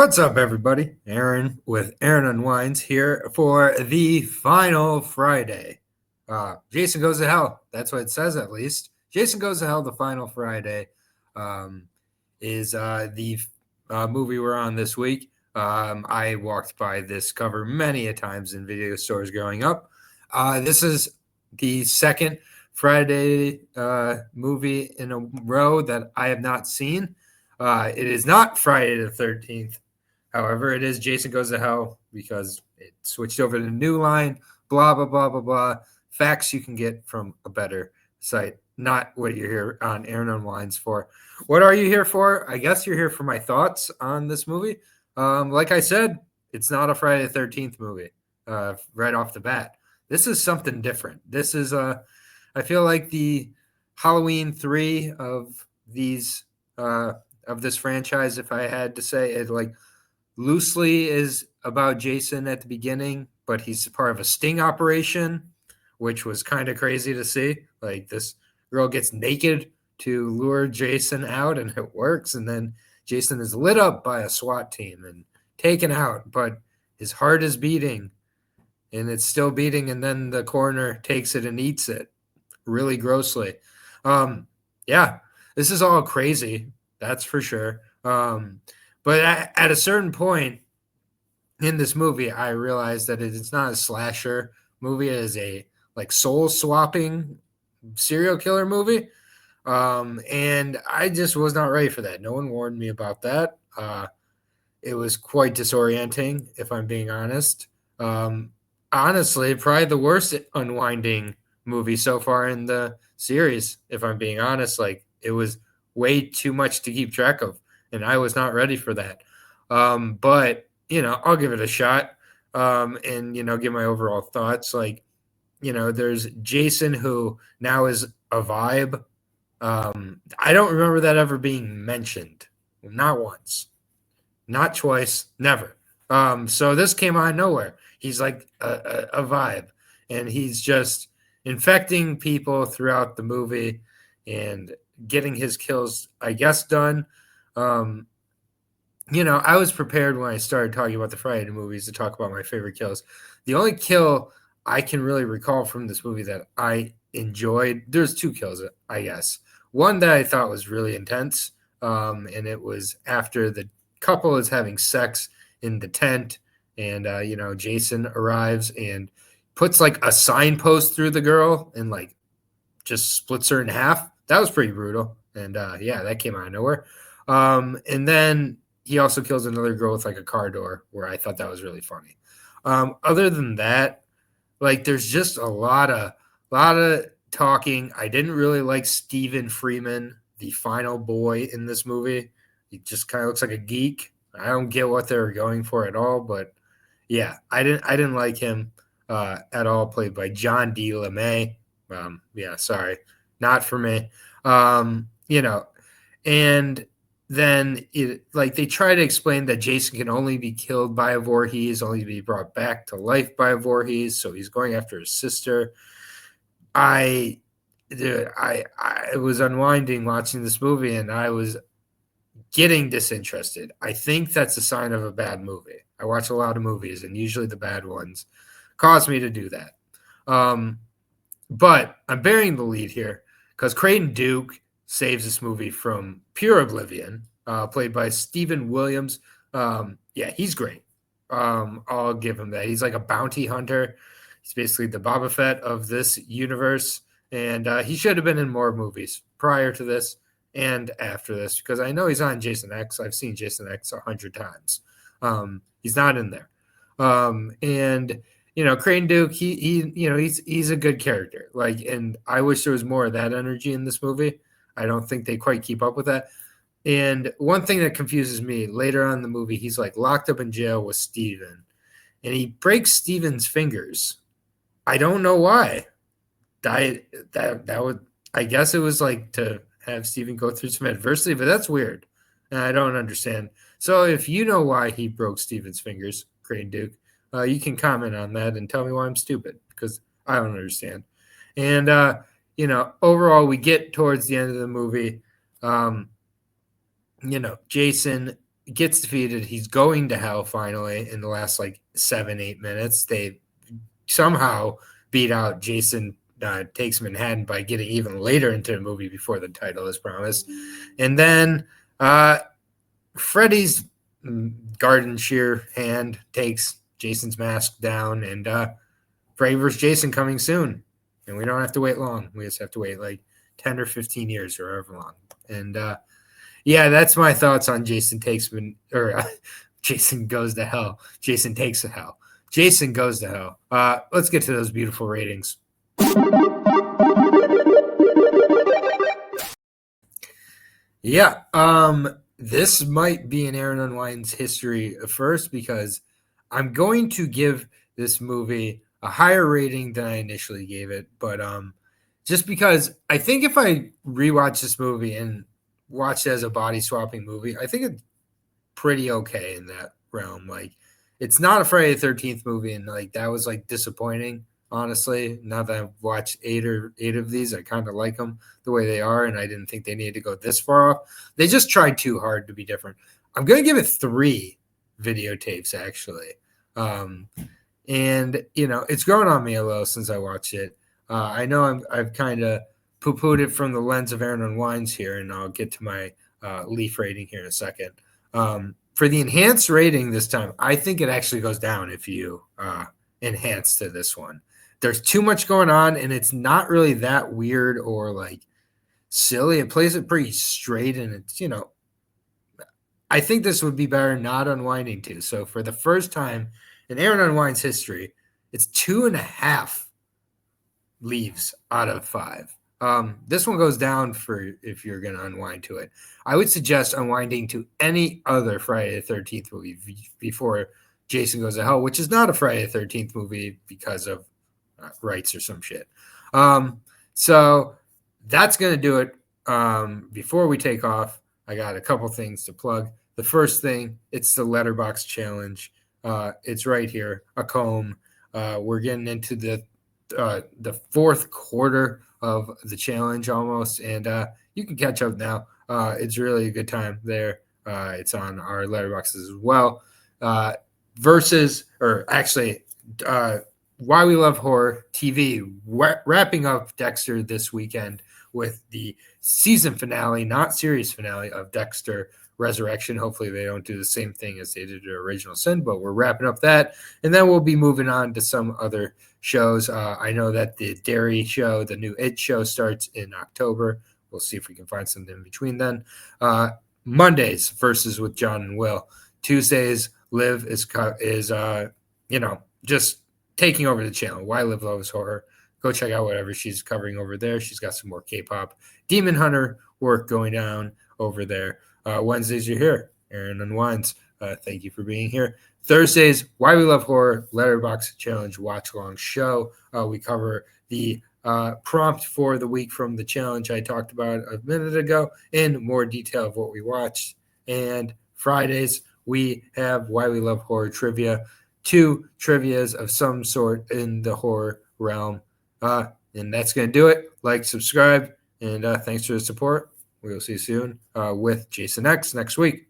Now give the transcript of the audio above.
What's up, everybody? Aaron with Aaron Unwinds here for the final Friday. Jason Goes to Hell. That's what it says, at least. Jason Goes to Hell, the final Friday, is the movie we're on this week. I walked by this cover many a times in video stores growing up. This is the second Friday movie in a row that I have not seen. It is not Friday the 13th. However, it is Jason Goes to Hell because it switched over to the New Line, blah, blah, blah, blah, blah. Facts you can get from a better site, not what you're here on Aaron Unwinds for. What are you here for? I guess you're here for my thoughts on this movie. Like I said, it's not a Friday the 13th movie right off the bat. This is something different. This is, I feel like the Halloween 3 of these of this franchise, if I had to say it, like loosely is about Jason at the beginning, but he's part of a sting operation, which was kind of crazy to see. Like this girl gets naked to lure Jason out and it works. And then Jason is lit up by a SWAT team and taken out, but his heart is beating and it's still beating. And then the coroner takes it and eats it really grossly. Yeah, this is all crazy. That's for sure. But at a certain point in this movie, I realized that it's not a slasher movie. It is a like soul swapping serial killer movie. And I just was not ready for that. No one warned me about that. It was quite disorienting, if I'm being honest. Honestly, probably the worst unwinding movie so far in the series, if I'm being honest. Like it was way too much to keep track of. And I was not ready for that. But, I'll give it a shot and, give my overall thoughts. Like, there's Jason who now is a vibe. I don't remember that ever being mentioned. Not once. Not twice. Never. So this came out of nowhere. He's like a vibe. And he's just infecting people throughout the movie and getting his kills, I guess, done. I was prepared when I started talking about the Friday movies to talk about my favorite kills. The only kill I can really recall from this movie that I enjoyed, there's two kills, I guess. One that I thought was really intense, and it was after the couple is having sex in the tent, and, Jason arrives and puts, like, a signpost through the girl and, like, just splits her in half. That was pretty brutal, and, that came out of nowhere. And then he also kills another girl with like a car door where I thought that was really funny. Other than that, like there's just a lot of talking. I didn't really like Stephen Freeman, the final boy in this movie. He just kind of looks like a geek. I don't get what they were going for at all, but yeah, I didn't like him at all. Played by John D. LeMay. Sorry, not for me. And then they try to explain that Jason can only be killed by a Voorhees, only be brought back to life by a Voorhees, so he's going after his sister. I was unwinding watching this movie, and I was getting disinterested. I think that's a sign of a bad movie. I watch a lot of movies, and usually the bad ones cause me to do that. But I'm bearing the lead here because Creighton Duke saves this movie from pure oblivion, played by Stephen Williams. He's great. I'll give him that. He's like a bounty hunter. He's basically the Boba Fett of this universe, and he should have been in more movies prior to this and after this because I know he's on Jason X. I've seen Jason X 100 times. He's not in there. And Creighton Duke, he's a good character. Like, and I wish there was more of that energy in this movie. I don't think they quite keep up with that. And one thing that confuses me, later on in the movie, he's like locked up in jail with Steven. And he breaks Steven's fingers. I don't know why. That would, I guess it was like to have Steven go through some adversity, but that's weird. And I don't understand. So if you know why he broke Steven's fingers, Creighton Duke, you can comment on that and tell me why I'm stupid because I don't understand. And, overall, we get towards the end of the movie. Jason gets defeated. He's going to hell finally in the last like 7-8 minutes. They somehow beat out Jason Takes Manhattan by getting even later into the movie before the title is promised. And then Freddy's garden shear hand takes Jason's mask down, and Freddy vs. Jason coming soon. And we don't have to wait long. We just have to wait like 10 or 15 years or however long. And yeah, that's my thoughts on Jason Jason Goes to Hell. Jason Takes to Hell. Jason Goes to Hell. Let's get to those beautiful ratings. Yeah, this might be an Aaron Unwinds history first because I'm going to give this movie a higher rating than I initially gave it, but just because I think if I rewatch this movie and watch it as a body swapping movie, I think it's pretty okay in that realm. Like, it's not a Friday the 13th movie, and like that was like disappointing, honestly. Now that I've watched eight of these, I kind of like them the way they are, and I didn't think they needed to go this far off. They just tried too hard to be different. I'm gonna give it 3 videotapes actually. And it's grown on me a little since I watched it. I know I've kind of poo-pooed it from the lens of Aaron Unwinds here, and I'll get to my Leaf rating here in a second. For the enhanced rating this time, I think it actually goes down if you enhance to this one. There's too much going on, and it's not really that weird or like silly. It plays it pretty straight, and it's I think this would be better not unwinding to. So for the first time in Aaron Unwind's history, it's 2.5 leaves out of 5. This one goes down for if you're going to unwind to it. I would suggest unwinding to any other Friday the 13th movie before Jason Goes to Hell, which is not a Friday the 13th movie because of rights or some shit. So that's going to do it. Before we take off, I got a couple things to plug. The first thing, it's the Letterboxd challenge. It's right here, a comb. We're getting into the fourth quarter of the challenge almost, and you can catch up now. It's really a good time there. It's on our Letterboxd as well. Why We Love Horror TV, wrapping up Dexter this weekend with the season finale, not series finale, of Dexter Resurrection. Hopefully they don't do the same thing as they did to Original Sin, but we're wrapping up that, and then we'll be moving on to some other shows. I know that the Dairy show, the new It show, starts in October. We'll see if we can find something in between then. Mondays, Versus with John and Will. Tuesdays, Liv is just taking over the channel. Why Liv Loves Horror. Go check out whatever she's covering over there. She's got some more K-pop Demon Hunter work going down over there. Wednesdays, you're here. Aaron Unwinds. Thank you for being here. Thursdays, Why We Love Horror, Letterboxd Challenge Watch Along Show. We cover the prompt for the week from the challenge I talked about a minute ago in more detail of what we watched. And Fridays, we have Why We Love Horror Trivia. 2 trivias of some sort in the horror realm. And that's going to do it. Like, subscribe, and thanks for the support. We will see you soon with Jason X next week.